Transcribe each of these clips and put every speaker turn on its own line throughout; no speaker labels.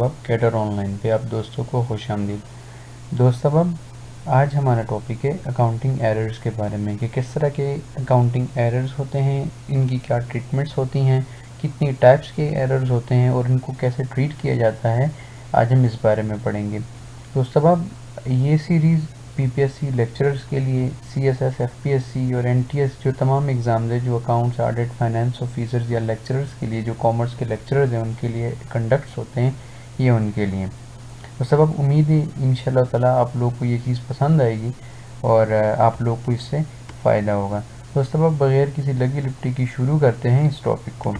अब cadre online पे आप दोस्तों को खुश आमदीद। दोस्त अब आज हमारा टॉपिक है अकाउंटिंग एरर्स के बारे में कि किस तरह के अकाउंटिंग एरर्स होते हैं, इनकी क्या ट्रीटमेंट्स होती हैं, कितनी टाइप्स के एरर्स होते हैं और इनको कैसे ट्रीट किया जाता है। आज हम इस बारे में पढ़ेंगे। दोस्त अब ये सीरीज़ पीपीएससी लेक्चरर्स के लिए, सीएसएस, एफपीएससी और एनटीएस जो तमाम एग्ज़ाम्स है जो अकाउंट्स, ऑडिट, फाइनेंस ऑफिसर्स या लेक्चरर्स के लिए, जो कॉमर्स के लेक्चरर्स हैं उनके लिए कंडक्ट्स होते हैं, ये उनके लिए। तो सबब उम्मीद है इंशाल्लाह ताला आप लोग को ये चीज़ पसंद आएगी और आप लोग को इससे फ़ायदा होगा। तो सबब बग़ैर किसी लगी लिपटी की शुरू करते हैं इस टॉपिक को।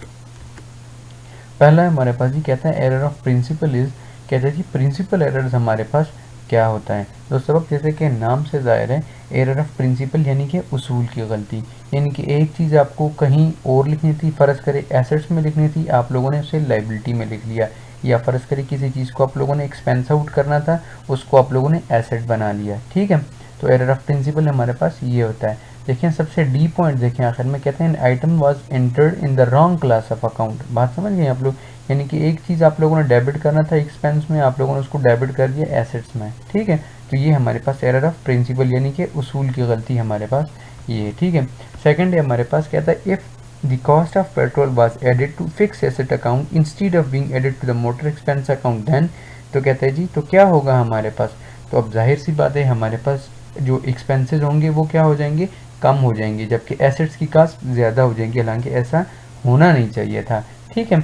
पहला हमारे पास ये कहता है एरर ऑफ प्रिंसिपल इज़, कहते हैं जी प्रिंसिपल एरर्स हमारे पास क्या होता है। तो सबब जैसे कि नाम से ज़ाहिर है, एरर ऑफ प्रिंसिपल यानी कि उसूल की गलती, यानी कि एक चीज़ आपको कहीं और लिखनी थी, फ़र्ज़ करे एसेट्स में लिखनी थी, आप लोगों ने उसे लाइबिलिटी में लिख लिया, या फ़र्ज़ करे किसी चीज़ को आप लोगों ने एक्सपेंस आउट करना था, उसको आप लोगों ने एसेट बना लिया। ठीक है, तो एरर ऑफ प्रिंसिपल हमारे पास ये होता है। देखें सबसे डी पॉइंट देखें आखिर में, कहते हैं item was entered in the wrong class of account. बात समझ गए आप लोग, यानी कि एक चीज़ आप लोगों ने डेबिट करना था एक्सपेंस में, आप लोगों ने उसको डेबिट कर दिया एसेट्स में। ठीक है, तो ये हमारे पास एरर ऑफ प्रिंसिपल यानी कि उसूल की गलती हमारे पास ये है। ठीक है, सेकंड है हमारे पास कहता है if the cost of petrol was added to fix asset account instead of being added to the motor expense account then, तो कहते हैं जी तो क्या होगा हमारे पास। तो अब जाहिर सी बात है हमारे पास जो एक्सपेंसेस होंगे वो क्या हो जाएंगे, कम हो जाएंगे, जबकि एसेट्स की कास्ट ज़्यादा हो जाएंगी, हालांकि ऐसा होना नहीं चाहिए था। ठीक है,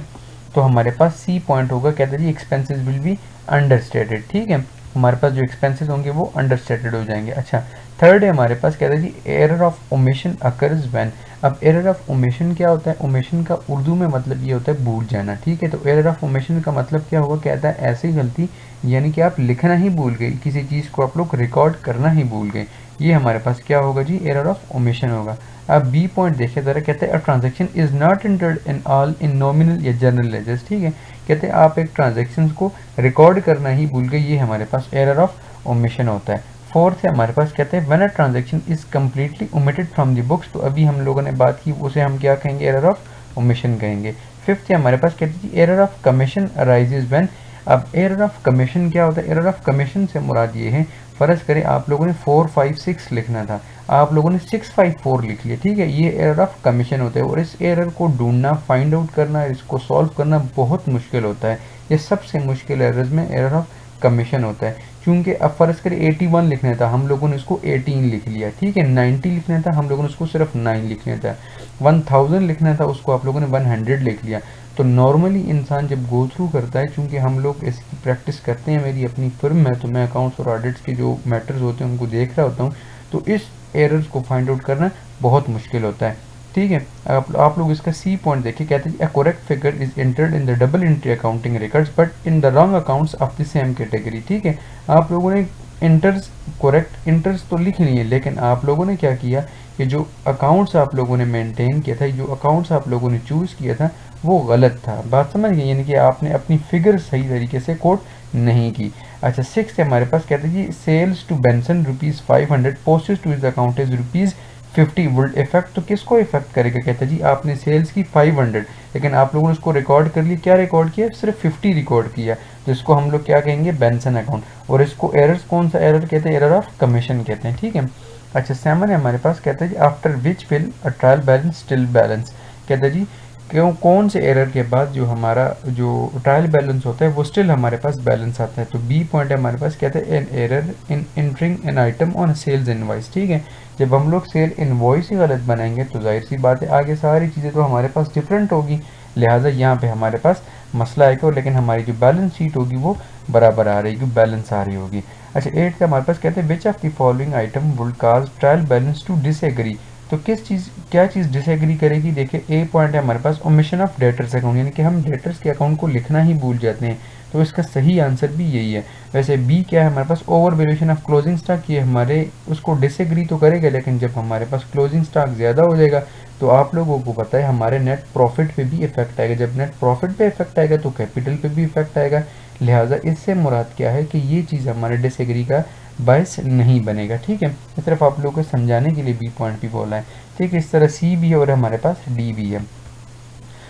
तो हमारे पास सी पॉइंट होगा, कहते हैं जी एक्सपेंसेस विल बी अंडरस्टेटेड। ठीक है, हमारे पास जो एक्सपेंसेस होंगे वो अंडरस्टेटेड हो जाएंगे। अच्छा, थर्ड है हमारे पास कहते हैं जी error of omission occurs when. अब एरर ऑफ ओमिशन क्या होता है, ओमिशन का उर्दू में मतलब ये होता है भूल जाना। ठीक है, तो एरर ऑफ ओमिशन का मतलब क्या होगा, कहता है ऐसी गलती यानी कि आप लिखना ही भूल गए, किसी चीज़ को आप लोग रिकॉर्ड करना ही भूल गए, ये हमारे पास क्या होगा जी, एरर ऑफ ओमिशन होगा। अब बी पॉइंट देखिए ज़रा, कहते हैं a transaction is not entered in all in nominal या जनरल लेजर्स। ठीक है, कहते हैं आप एक ट्रांजेक्शन को रिकॉर्ड करना ही भूल गए, ये हमारे पास एरर ऑफ ओमिशन होता है। फोर्थ है हमारे पास कहते हैं when a transaction is completely omitted from the books, तो अभी हम लोगों ने बात की उसे हम क्या कहेंगे, एरर ऑफ ओमिशन कहेंगे। फिफ्थ है हमारे पास कहते हैं error of commission arises when. अब एरर ऑफ कमीशन क्या होता है, एरर ऑफ कमीशन से मुराद ये है, फ़र्ज़ करें आप लोगों ने 456 लिखना था, आप लोगों ने 654 लिख लिया। ठीक है, ये एरर ऑफ कमीशन होता है और इस एरर को ढूंढना, फाइंड आउट करना, इसको सॉल्व करना बहुत मुश्किल होता है। ये सबसे मुश्किल एरर्स में एरर ऑफ कमीशन होता है, क्योंकि अब फ़र्ज़ करें 81 लिखना था, हम लोगों ने उसको 18 लिख लिया। ठीक है, 90 लिखना था, हम लोगों ने उसको सिर्फ 9 लिखना था। 1000 लिखना था, उसको आप लोगों ने 100 लिख लिया। तो नॉर्मली इंसान जब गो थ्रू करता है, चूँकि हम लोग इसकी प्रैक्टिस करते हैं, मेरी अपनी फर्म है तो मैं अकाउंट्स और ऑडिट्स के जो मैटर्स होते हैं उनको देख रहा होता हूँ, तो इस एरर्स को फाइंड आउट करना बहुत मुश्किल होता है। ठीक है, आप लोग इसका सी पॉइंट देखिए, कहते हैं a correct figure is entered in the double entry accounting records but in the wrong accounts of the same category. ठीक है, आप लोगों ने इंटर्स, करेक्ट इंटर्स तो लिख लिए, लेकिन आप लोगों ने क्या किया कि जो अकाउंट्स आप लोगों ने मेंटेन किया था, जो अकाउंट्स आप लोगों ने चूज़ किया था वो गलत था। बात समझ गई, यानी कि आपने अपनी फिगर सही तरीके से कोट नहीं की। अच्छा, सिक्स हमारे पास कहते हैं जी sales to Benson ₹500 postage to his account is ₹50 would effect. तो किसको इफेक्ट करेगा, कहते हैं जी आपने सेल्स की 500, लेकिन आप लोगों ने उसको रिकॉर्ड कर लिया, क्या रिकॉर्ड किया, सिर्फ 50 रिकॉर्ड किया, तो इसको हम लोग क्या कहेंगे, बेंसन अकाउंट। और इसको एरर्स कौन सा एरर कहते हैं, एरर ऑफ कमीशन कहते हैं। ठीक है, अच्छा, 7 है हमारे पास कहते हैं जी after which will a trial balance still balance. कहते हैं जी क्यों, कौन से एरर के बाद जो हमारा जो ट्रायल बैलेंस होता है वो स्टिल हमारे पास बैलेंस आता है। तो बी पॉइंट है हमारे पास, कहते हैं an error in entering an item on sales invoice. ठीक है, जब हम लोग सेल इनवॉइस ही गलत बनाएंगे तो जाहिर सी बात है आगे सारी चीज़ें तो हमारे पास डिफरेंट होगी, लिहाजा यहाँ पे हमारे पास मसला आएगा, लेकिन हमारी जो बैलेंस शीट होगी वो बराबर आ रही होगी, बैलेंस आ रही होगी। अच्छा, 8 का हमारे पास कहते हैं which of the following item would cause trial balance to disagree. तो किस चीज़, क्या चीज़ डिसएग्री करेगी। देखिए ए पॉइंट है हमारे पास ओमिशन ऑफ डेटर्स अकाउंट, यानी कि हम डेटर्स के अकाउंट को लिखना ही भूल जाते हैं, तो इसका सही आंसर भी यही है। वैसे बी क्या है हमारे पास, over valuation of closing stock, ये हमारे उसको डिसएग्री तो करेगा, लेकिन जब हमारे पास क्लोजिंग स्टॉक ज़्यादा हो जाएगा तो आप लोगों को पता है हमारे नेट प्रॉफिट पे भी इफेक्ट आएगा, जब नेट प्रॉफिट पे इफेक्ट आएगा तो कैपिटल पे भी इफेक्ट आएगा, लिहाजा इससे मुराद क्या है कि ये चीज़ हमारे डिसएग्री का बायस नहीं बनेगा। ठीक है, इस तरफ आप लोगों को समझाने के लिए बी पॉइंट भी बोला है। ठीक है, इस तरह सी भी है और हमारे पास डी भी है।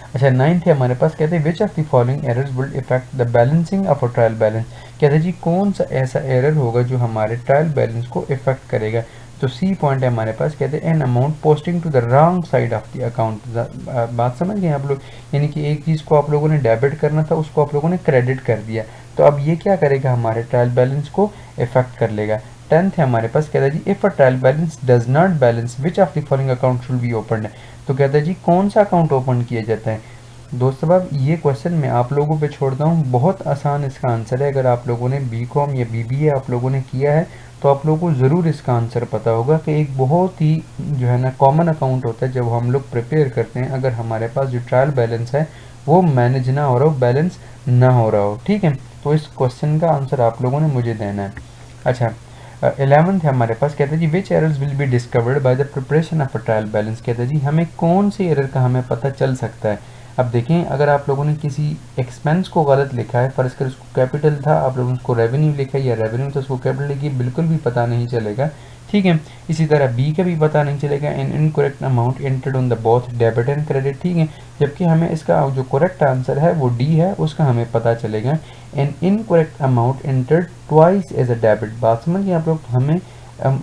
अच्छा 9th है हमारे पास, कहते हैं which of the following errors will effect the balancing of a trial balance. कहते हैं जी कौन सा ऐसा एरर होगा जो हमारे ट्रायल बैलेंस को इफेक्ट करेगा। तो सी पॉइंट है हमारे पास, कहते हैं an amount posting to the wrong side of the account. बात समझ गए आप लोग, यानी कि एक चीज़ को आप लोगों ने डेबिट करना था, उसको आप लोगों ने क्रेडिट कर दिया, तो अब ये क्या करेगा, हमारे ट्रायल बैलेंस को इफेक्ट कर लेगा। 10th है हमारे पास, कहता है जी if a trial balance does not balance which of the following account should be open. तो कहता है जी कौन सा अकाउंट ओपन किया जाता है। दोस्त साहब ये क्वेश्चन मैं आप लोगों पे छोड़ता हूँ, बहुत आसान इसका आंसर है। अगर आप लोगों ने बीकॉम या बीबीए आप लोगों ने किया है तो आप लोगों को ज़रूर इसका आंसर पता होगा कि एक बहुत ही जो है ना कॉमन अकाउंट होता है जब हम लोग प्रिपेयर करते हैं, अगर हमारे पास जो ट्रायल बैलेंस है वो मैनेज ना हो रहा हो, बैलेंस ना हो रहा हो, ठीक है। तो इस क्वेश्चन का आंसर आप लोगों ने मुझे देना है। अच्छा 11th है हमारे पास, कहते हैं जी which errors will be discovered by the preparation of a trial balance. कहते हैं जी हमें कौन से एरर का हमें पता चल सकता है। अब देखें, अगर आप लोगों ने किसी एक्सपेंस को गलत लिखा है, फर्ज कर उसको कैपिटल था, आप लोगों ने उसको रेवेन्यू लिखा है, या रेवेन्यू था उसको कैपिटल लिखी, बिल्कुल भी पता नहीं चलेगा, ठीक है। इसी तरह बी का भी पता नहीं चलेगा, in incorrect amount entered on the both debit and credit, ठीक है। जबकि हमें इसका जो करेक्ट आंसर है वो डी है, उसका हमें पता चलेगा an incorrect amount entered twice as a debit. बात समझ गए आप लोग, हमें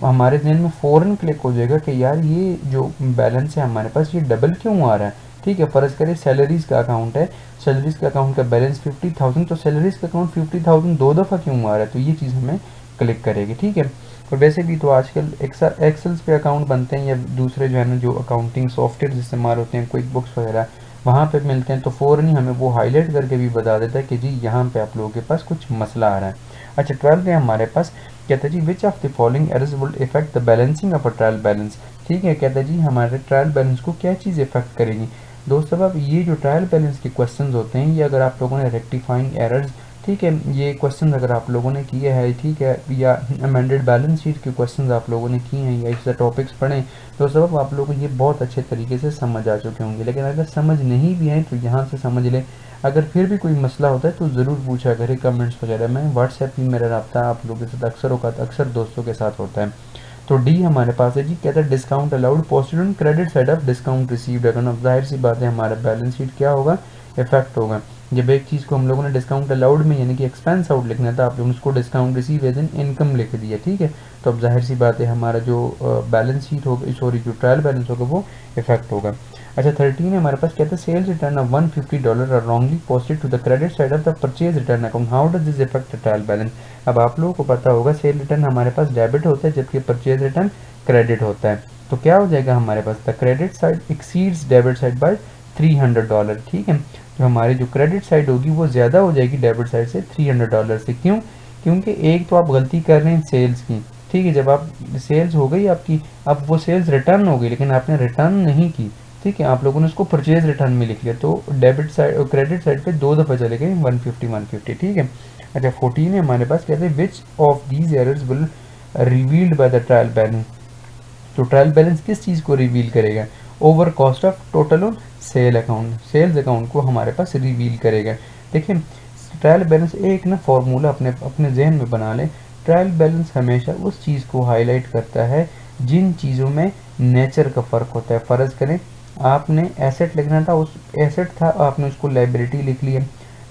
हमारे जहन में फ़ौरन क्लिक हो जाएगा कि यार ये जो बैलेंस है हमारे पास ये डबल क्यों आ रहा है, ठीक है। फ़र्ज़ करें सैलरीज़ का अकाउंट है, सैलरीज़ का अकाउंट का बैलेंस 50,000, तो सैलरीज़ का अकाउंट 50,000 दो दफ़ा क्यों आ रहा है, तो ये चीज़ हमें क्लिक करेगी, ठीक है। और वैसे भी तो आजकल एक्सेल्स पे अकाउंट बनते हैं, या दूसरे जो है ना जो अकाउंटिंग सॉफ्टवेयर इस्तेमाल होते हैं, क्विक बुक्स वगैरह वहाँ पे मिलते हैं, तो फ़ौरन ही हमें वो हाईलाइट करके भी बता देता है कि जी यहाँ पे आप लोगों के पास कुछ मसला आ रहा है। अच्छा 12 है हमारे पास, कहता है जी which of the following errors will effect the balancing of a trial balance, ठीक है। कहता है जी हमारे ट्रायल बैलेंस को क्या चीज़ इफेक्ट करेगी। दोस्तों अब ये जो ट्रायल बैलेंस के क्वेश्चंस होते हैं, ये अगर आप लोगों ने रेक्टिफाइंग एरर्स, ठीक है, ये क्वेश्चन अगर आप लोगों ने किए हैं, ठीक है, या अमेंडेड बैलेंस शीट के क्वेश्चंस आप लोगों ने किए हैं, या इससे टॉपिक्स पढ़ें, तो सब आप लोगों को ये बहुत अच्छे तरीके से समझ आ चुके होंगे। लेकिन अगर समझ नहीं भी है तो यहाँ से समझ लें, अगर फिर भी कोई मसला होता है तो ज़रूर पूछा करें कमेंट्स वगैरह में। व्हाट्सएप भी मेरा रब्ता आप लोगों के साथ अक्सर दोस्तों के साथ होता है। तो डी हमारे पास है जी, कहता है discount allowed posted on credit side of discount received account. जाहिर सी बात है हमारा बैलेंस शीट क्या होगा, इफेक्ट होगा। जब एक चीज़ को हम लोगों ने डिस्काउंट अलाउड में यानी कि एक्सपेंस आउट लिखना था, आप लोगों ने उसको discount receive as in income लिख दिया, ठीक है। तो अब जाहिर सी बात है हमारा जो बैलेंस शीट होगा, सॉरी जो ट्रायल बैलेंस होगा वो इफेक्ट होगा। अच्छा 13 है हमारे पास, कहते हैं sales return of $150 are wrongly posted to the credit side of the purchase return account, how does this effect the trial balance. अब आप लोगों को पता होगा सेल रिटर्न हमारे पास डेबिट होता है, जबकि परचेज रिटर्न क्रेडिट होता है। तो क्या हो जाएगा हमारे पास, the credit side exceeds debit side by $300, ठीक है। जो हमारी जो क्रेडिट साइड होगी वो ज़्यादा हो जाएगी डेबिट साइड से $300 से। क्यों, क्योंकि एक तो आप गलती कर रहे हैं सेल्स की, ठीक है। जब आप सेल्स हो गई आपकी, अब वो सेल्स रिटर्न हो गई लेकिन आपने रिटर्न नहीं की, ठीक है, आप लोगों ने उसको परचेज रिटर्न में लिख लिया, तो डेबिट साइड और क्रेडिट साइड पे दो दफ़ा चले गए 150, ठीक है। अच्छा 14 है हमारे पास, कहते हैं which of these errors will revealed by the trial balance. तो ट्रायल बैलेंस किस चीज़ को रिवील करेगा, over cost of total on sale account, sales account को हमारे पास रिवील करेगा। देखिए ट्रायल बैलेंस एक ना फॉर्मूला अपने अपने जहन में बना लें, ट्रायल बैलेंस हमेशा उस चीज़ को हाईलाइट करता है जिन चीज़ों में नेचर का फ़र्क होता है। फ़र्ज़ करें आपने एसेट लिखना था, उस एसेट था आपने उसको लाइबिलिटी लिख लिया,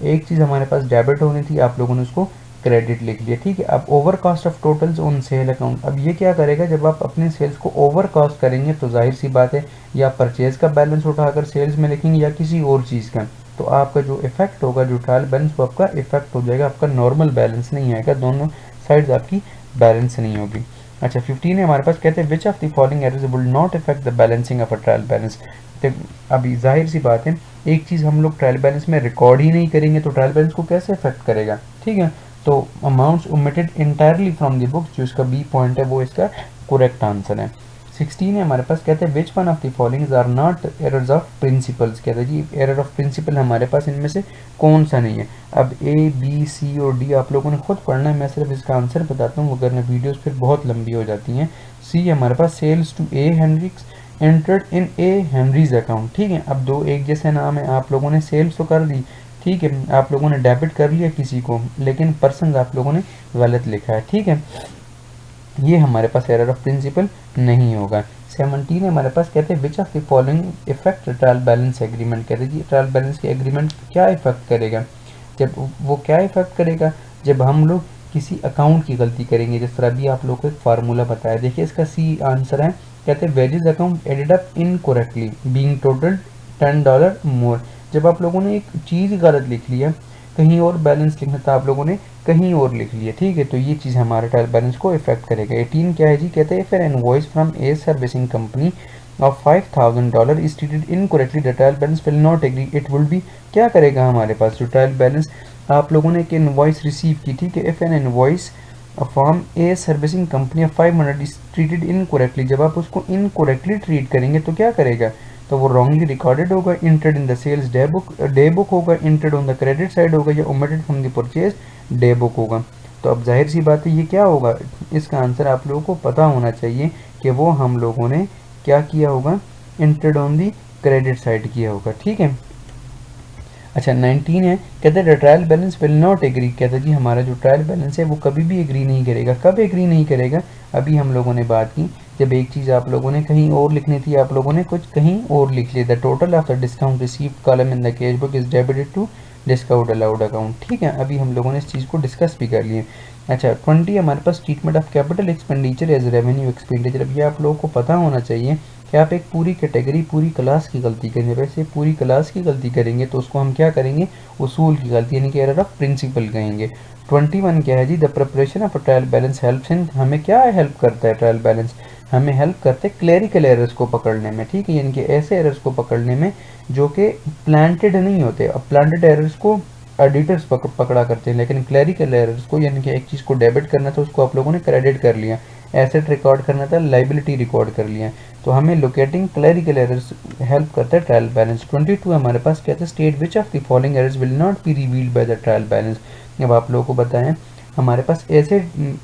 एक चीज़ हमारे पास डेबिट होनी थी आप लोगों ने उसको क्रेडिट लिख लिया, ठीक है। अब over cost of totals on sale account, अब ये क्या करेगा, जब आप अपने सेल्स को ओवर कॉस्ट करेंगे तो जाहिर सी बात है या परचेज का बैलेंस उठाकर सेल्स में लिखेंगे या किसी और चीज़ का, तो आपका जो इफेक्ट होगा जो ट्रायल बैलेंस वो आपका इफेक्ट हो जाएगा, आपका नॉर्मल बैलेंस नहीं आएगा, दोनों साइड्स आपकी बैलेंस नहीं होगी। अच्छा 15 है हमारे पास, कहते हैं which of the following errors will not effect the balancing of a trial balance. अभी जाहिर सी बात है एक चीज़ हम लोग ट्रायल बैलेंस में रिकॉर्ड ही नहीं करेंगे तो ट्रायल बैलेंस को कैसे इफेक्ट करेगा, ठीक है। तो amounts omitted entirely from the books, जो इसका बी पॉइंट है वो इसका करेक्ट आंसर है। 16 है हमारे पास, कहते हैं which one of the followings are not errors of principles. कहते हैं जी एरर ऑफ प्रिंसिपल हमारे पास इनमें से कौन सा नहीं है। अब ए बी सी और डी आप लोगों ने खुद पढ़ना है, मैं सिर्फ इसका आंसर बताता हूँ वरना वीडियोस फिर बहुत लंबी हो जाती हैं। सी हमारे पास sales to A Henricks entered in A Henry's account, ठीक है। अब दो एक जैसे नाम है, आप लोगों ने सेल्स तो कर दी, ठीक है, आप लोगों ने डेबिट कर लिया किसी को, लेकिन पर्सन आप लोगों ने गलत लिखा है, ठीक है, ये हमारे पास एरर ऑफ प्रिंसिपल नहीं होगा। 17 है हमारे पास, कहते हैं which of the following effect trial balance agreement. कहते हैं जी ट्रायल बैलेंस के एग्रीमेंट क्या इफेक्ट करेगा, जब वो क्या इफेक्ट करेगा, जब हम लोग किसी अकाउंट की गलती करेंगे। जिस तरह भी आप लोग को एक फार्मूला बताया, देखिए इसका सी आंसर है, कहते हैं wages account added up incorrectly being total $10 more. जब आप लोगों ने एक चीज़ गलत लिख लिया, कहीं और बैलेंस लिखना था आप लोगों ने कहीं और लिख लिया, ठीक है, तो ये चीज़ हमारे ट्रायल बैलेंस को इफेक्ट करेगा। 18 क्या है जी, कहते हैं फिर invoice from a servicing company of $5,000 is treated incorrectly the trial balance will not agree it will be. क्या करेगा हमारे पास जो ट्रायल बैलेंस आप लोगों ने एक इनवॉइस रिसीव की, ठीक है, if N invoice from a servicing company of 500 is treated incorrectly, जब आप उसको इनकरेक्टली ट्रीट करेंगे तो क्या करेगा, तो वो रॉन्गली रिकॉर्डेड होगा, entered in the sales day book होगा, entered on the credit side होगा, या omitted from the purchase day book होगा। तो अब जाहिर सी बात है ये क्या होगा, इसका आंसर आप लोगों को पता होना चाहिए कि वो हम लोगों ने क्या किया होगा, entered on the credit side किया होगा, ठीक है। अच्छा 19 है, कहते हैं trial balance will not agree. कहते हैं जी हमारा जो ट्रायल बैलेंस है वो कभी भी एग्री नहीं करेगा। कब एग्री नहीं करेगा, अभी हम लोगों ने बात की, जब एक चीज़ आप लोगों ने कहीं और लिखनी थी, आप लोगों ने कुछ कहीं और लिख लिया। The total of the discount received column in the cash book is debited to discount allowed account, ठीक है, अभी हम लोगों ने इस चीज़ को डिस्कस भी कर लिए। अच्छा 20 हमारे पास treatment of capital expenditure as revenue expenditure. अब ये आप लोगों को पता होना चाहिए कि आप एक पूरी कैटेगरी पूरी क्लास की गलती करेंगे, वैसे पूरी क्लास की गलती करेंगे तो उसको हम क्या करेंगे, उसूल की गलती यानी कि एरर ऑफ प्रिंसिपल कहेंगे। 21 क्या है जी, the preparation of trial balance helps in, हमें क्या हेल्प करता है ट्रायल बैलेंस, हमें हेल्प करते हैं क्लेरिकल एरर्स को पकड़ने में, ठीक है, यानी कि ऐसे एरर्स को पकड़ने में जो कि प्लांटेड नहीं होते। अब प्लांटेड एरर्स को एडिटर्स पकड़ा करते हैं, लेकिन क्लैरिकल एरर्स को यानी कि एक चीज़ को डेबिट करना था उसको आप लोगों ने क्रेडिट कर लिया, एसेट रिकॉर्ड करना था लाइबिलिटी रिकॉर्ड कर लिया, तो हमें लोकेटिंग क्लैरिकल एरर्स हेल्प करता है ट्रायल बैलेंस। 22 हमारे पास कहते हैं state which of the following errors will not be revealed by the trial balance. अब आप लोगों को बताएं हमारे पास ऐसे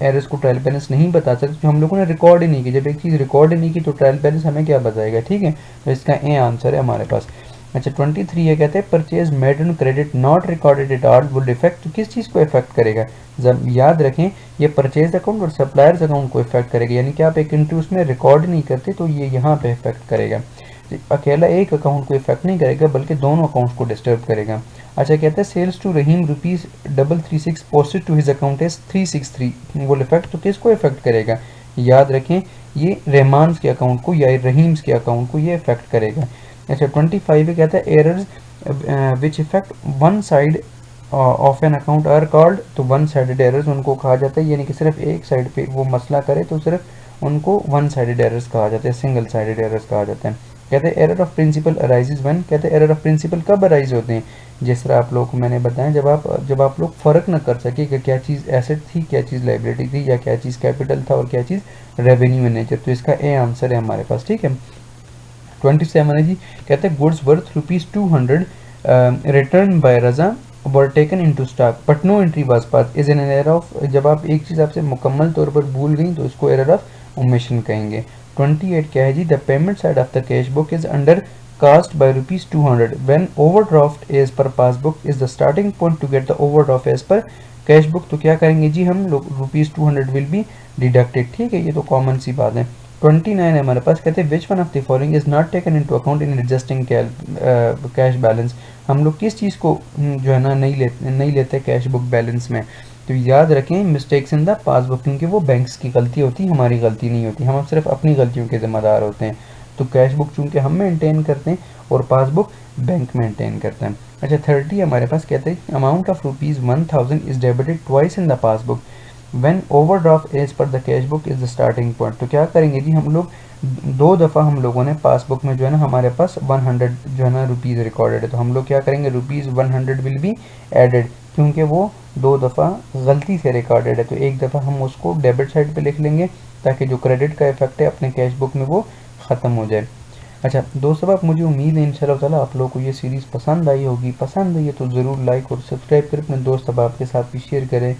एरर्स को ट्रायल बैलेंस नहीं बता सकते जो हम लोगों ने रिकॉर्ड ही नहीं की। जब एक चीज़ रिकॉर्ड ही नहीं की तो ट्रायल बैलेंस हमें क्या बताएगा, ठीक है, तो इसका ए आंसर है हमारे पास। अच्छा 23 है, कहते हैं purchase made on credit not recorded at all would effect, तो किस चीज़ को इफेक्ट करेगा, जब याद रखें ये परचेज अकाउंट और सप्लायर्स अकाउंट को इफेक्ट करेगा, यानी कि आप एक एंट्री उसमें रिकॉर्ड नहीं करते तो ये यहाँ पे इफेक्ट करेगा। अकेला एक अकाउंट को इफेक्ट नहीं करेगा बल्कि दोनों अकाउंट्स को डिस्टर्ब करेगा। अच्छा कहते हैं sales to Rahim ₹336 posted to his account as 363 वो इफेक्ट, तो किसको इफेक्ट करेगा, याद रखें ये रहमान के अकाउंट को या रहीम्स के अकाउंट को ये इफेक्ट करेगा। अच्छा 25 है, कहता है errors which effect one side of an account are called, तो वन साइडेड एरर्स उनको कहा जाता है, यानी कि सिर्फ एक साइड पे वो मसला करे तो सिर्फ उनको वन साइडेड एरर्स कहा जाता है, सिंगल साइडेड एरर्स कहा जाता है। कहते हैं error of principle arises when, कहते हैं एरर ऑफ प्रिंसिपल कब अराइज होते हैं, जिस तरह आप लोग को मैंने बताया जब आप लोग फ़र्क न कर सके कि क्या चीज़ एसेट थी क्या चीज़ लाइबिलिटी थी या क्या चीज़ कैपिटल था और क्या चीज़ रेवेन्यू इन नेचर, तो इसका ए आंसर है हमारे पास, ठीक है। 27 है जी, कहते हैं goods worth ₹200 return by Raza were taken into stock but no entry was pass is an error of, जब आप एक चीज़ आपसे मुकम्मल तौर पर भूल गई तो इसको एरर ऑफ ओमिशन कहेंगे। 28 क्या है जी, the payment side of the cash book is under cast by ₹200 when overdraft as per passbook is the starting point to get the overdraft as per cash book, तो क्या करेंगे जी हम लोग ₹200 will be deducted, ठीक है, ये तो common सी बात है। 29 है हमारे पास, कहते हैं which one of the following is not taken into account in adjusting cash balance, हम लोग किस चीज़ को जो है ना नहीं लेते कैश बुक बैलेंस में, तो याद रखें मिस्टेक्स इन द पासबुक, क्योंकि वो बैंक्स की गलती होती है, हमारी गलती नहीं होती, हम सिर्फ अपनी गलतियों के ज़िम्मेदार होते हैं। तो कैश बुक चूँकि हम मेंटेन करते हैं और पासबुक बैंक मेंटेन करते हैं। अच्छा 30 हमारे पास कहते हैं amount of ₹1000 is debited twice in the passbook when overdraft as per the cash book is the starting point, तो क्या करेंगे जी हम लोग दो दफ़ा हम लोगों ने पासबुक में जो है ना हमारे पास 100 जो है ना रुपीज़ रिकॉर्डेड है, तो हम लोग क्या करेंगे ₹100 विल बी एडेड, क्योंकि वो दो दफ़ा गलती से रिकॉर्डेड है, तो एक दफ़ा हम उसको डेबिट साइड पे लिख लेंगे ताकि जो क्रेडिट का इफेक्ट है अपने कैश बुक में वो ख़त्म हो जाए। अच्छा दोस्तों अब मुझे उम्मीद है इंशाल्लाह ताला आप लोगों को ये सीरीज़ पसंद आई होगी, पसंद आई है तो ज़रूर लाइक और सब्सक्राइब करें, अपने दोस्त अहबाब के साथ भी शेयर करें,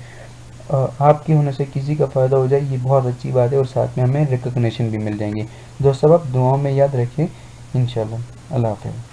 आपके होने से किसी का फ़ायदा हो जाए ये बहुत अच्छी बात है और साथ में हमें रिकग्निशन भी मिल जाएंगी। दोस्तों अब दुआओं में याद रखें इंशाल्लाह। अल्लाह हाफ़िज़।